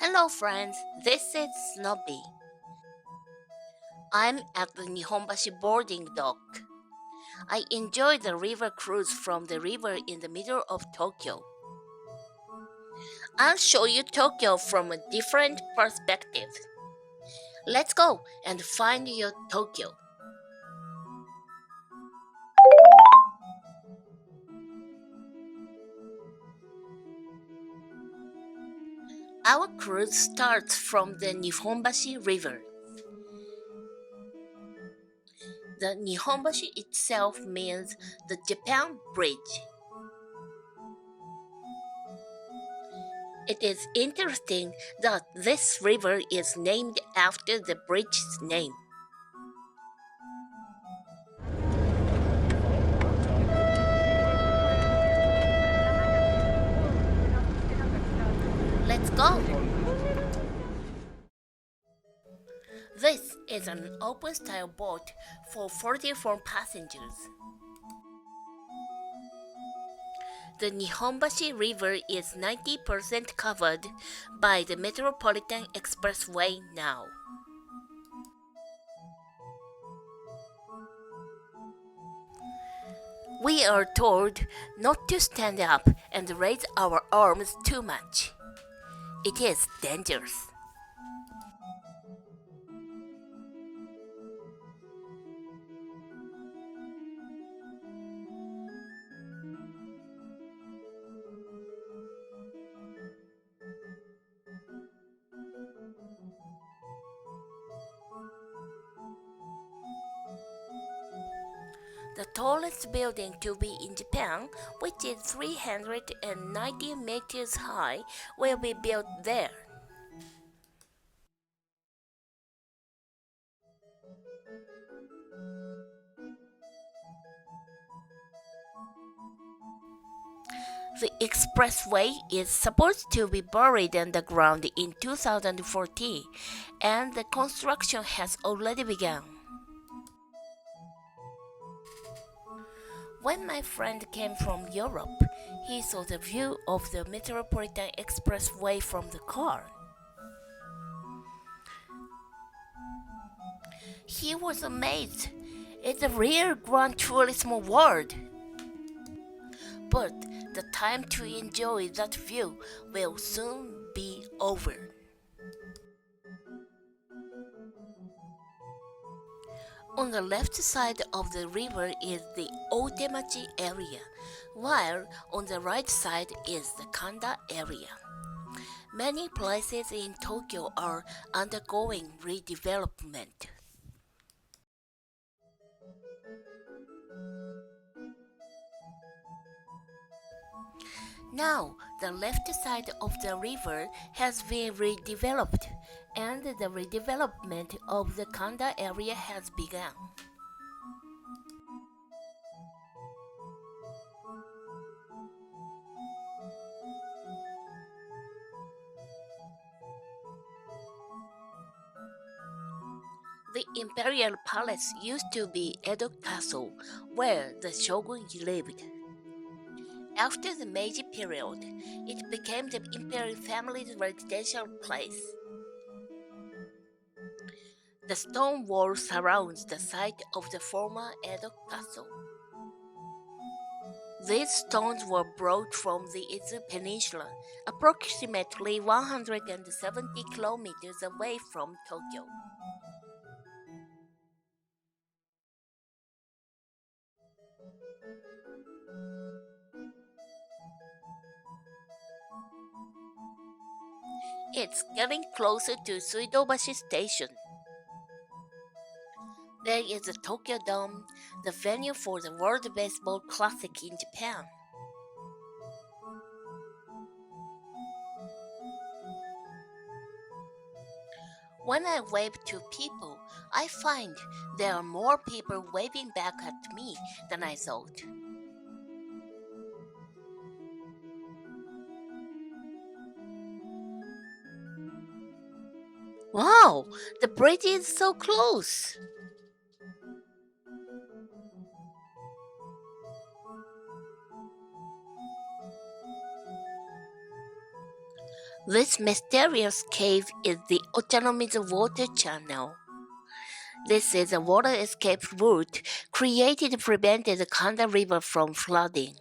Hello, friends. This is Snobby. I'm at the Nihonbashi boarding dock. I enjoy the river cruise from the river in the middle of Tokyo. I'll show you Tokyo from a different perspective. Let's go and find your Tokyo. Our cruise starts from the Nihonbashi River. The Nihonbashi itself means the Japan Bridge. It is interesting that this river is named after the bridge's name. Let's go! This is an open style boat for 44 passengers. The Nihonbashi River is 90% covered by the Metropolitan Expressway now. We are told not to stand up and raise our arms too much. It is dangerous. The tallest building to be in Japan, which is 390 meters high, will be built there. The expressway is supposed to be buried underground in 2014, and the construction has already begun. When my friend came from Europe, he saw the view of the Metropolitan Expressway from the car. He was amazed. It's a real Gran Turismo world. But the time to enjoy that view will soon be over. On the left side of the river is the Otemachi area, while on the right side is the Kanda area. Many places in Tokyo are undergoing redevelopment. Now, the left side of the river has been redeveloped, and the redevelopment of the Kanda area has begun. The imperial palace used to be Edo Castle, where the shogun lived. After the Meiji period, it became the imperial family's residential place. The stone wall surrounds the site of the former Edo Castle. These stones were brought from the Izu Peninsula, approximately 170 kilometers away from Tokyo. It's getting closer to Suidobashi Station. There is the Tokyo Dome, the venue for the World Baseball Classic in Japan. When I wave to people, I find there are more people waving back at me than I thought. Wow, the bridge is so close! This mysterious cave is the Ochanomizu Water Channel. This is a water escape route created to prevent the Kanda River from flooding.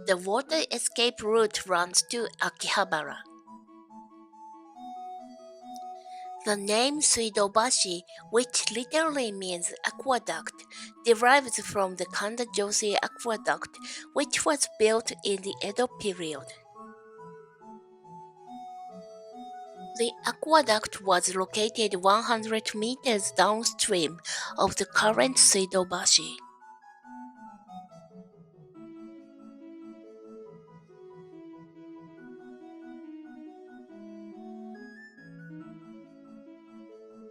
The water escape route runs to Akihabara. The name Suidobashi, which literally means aqueduct, derives from the Kanda-Joshi aqueduct, which was built in the Edo period. The aqueduct was located 100 meters downstream of the current Suidobashi.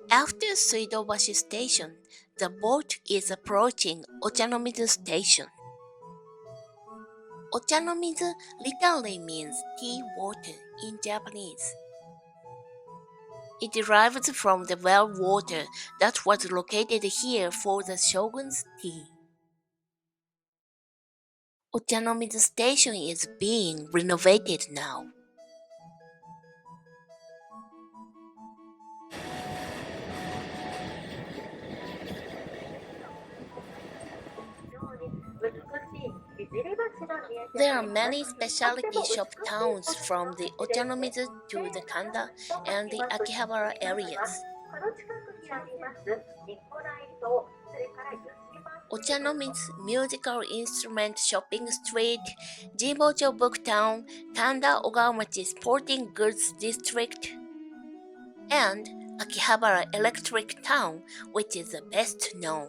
After Suidobashi Station, the boat is approaching Ochanomizu Station. Ochanomizu literally means tea water in Japanese. It derives from the well water that was located here for the shogun's tea. Ochanomizu Station is being renovated now. There are many specialty shop towns from the Ochanomizu to the Kanda and the Akihabara areas. Ochanomizu Musical Instrument Shopping Street, Jibocho Book Town, Kanda Ogamachi Sporting Goods District, and Akihabara Electric Town, which is the best known.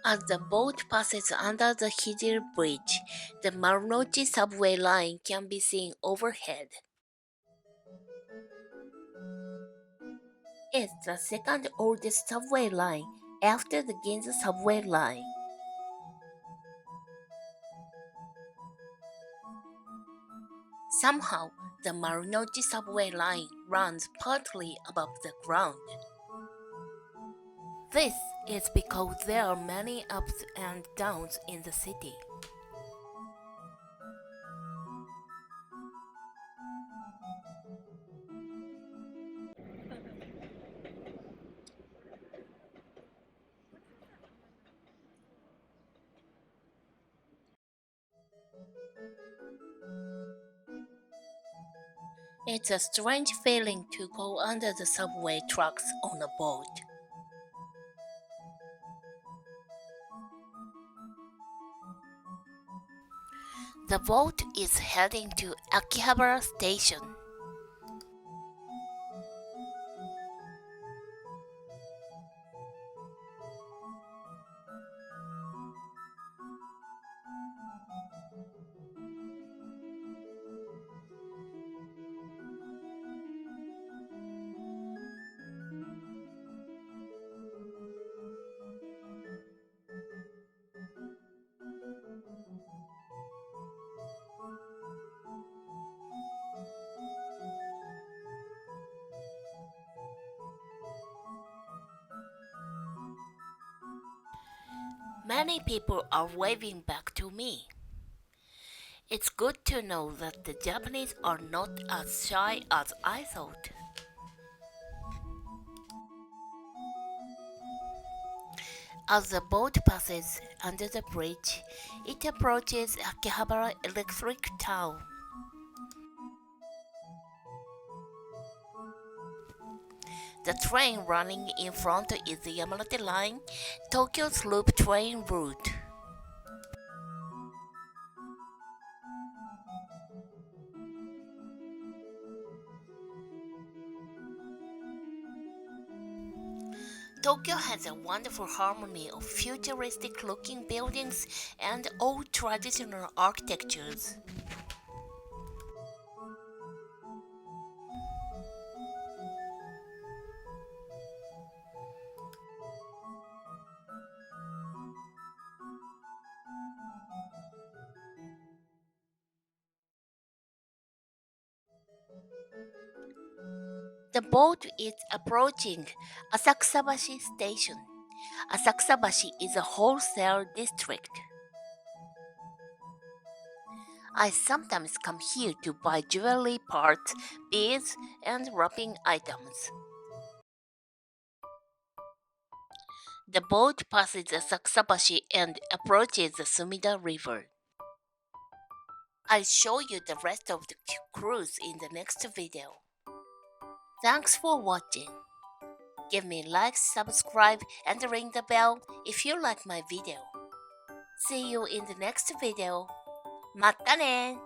As the boat passes under the Hijiri Bridge, the Marunouchi subway line can be seen overhead. It's the second oldest subway line after the Ginza subway line. Somehow, the Marunouchi subway line runs partly above the ground. This is because there are many ups and downs in the city. It's a strange feeling to go under the subway tracks on a boat. The boat is heading to Akihabara Station. Many people are waving back to me. It's good to know that the Japanese are not as shy as I thought. As the boat passes under the bridge, it approaches Akihabara Electric Town. The train running in front is the Yamanote Line, Tokyo's loop train route. Tokyo has a wonderful harmony of futuristic-looking buildings and old traditional architectures. The boat is approaching Asakusabashi Station. Asakusabashi is a wholesale district. I sometimes come here to buy jewelry parts, beads, and wrapping items. The boat passes the Asakusabashi and approaches the Sumida River. I'll show you the rest of the cruise in the next video. Thanks for watching. Give me like, subscribe, and ring the bell if you like my video. See you in the next video. またね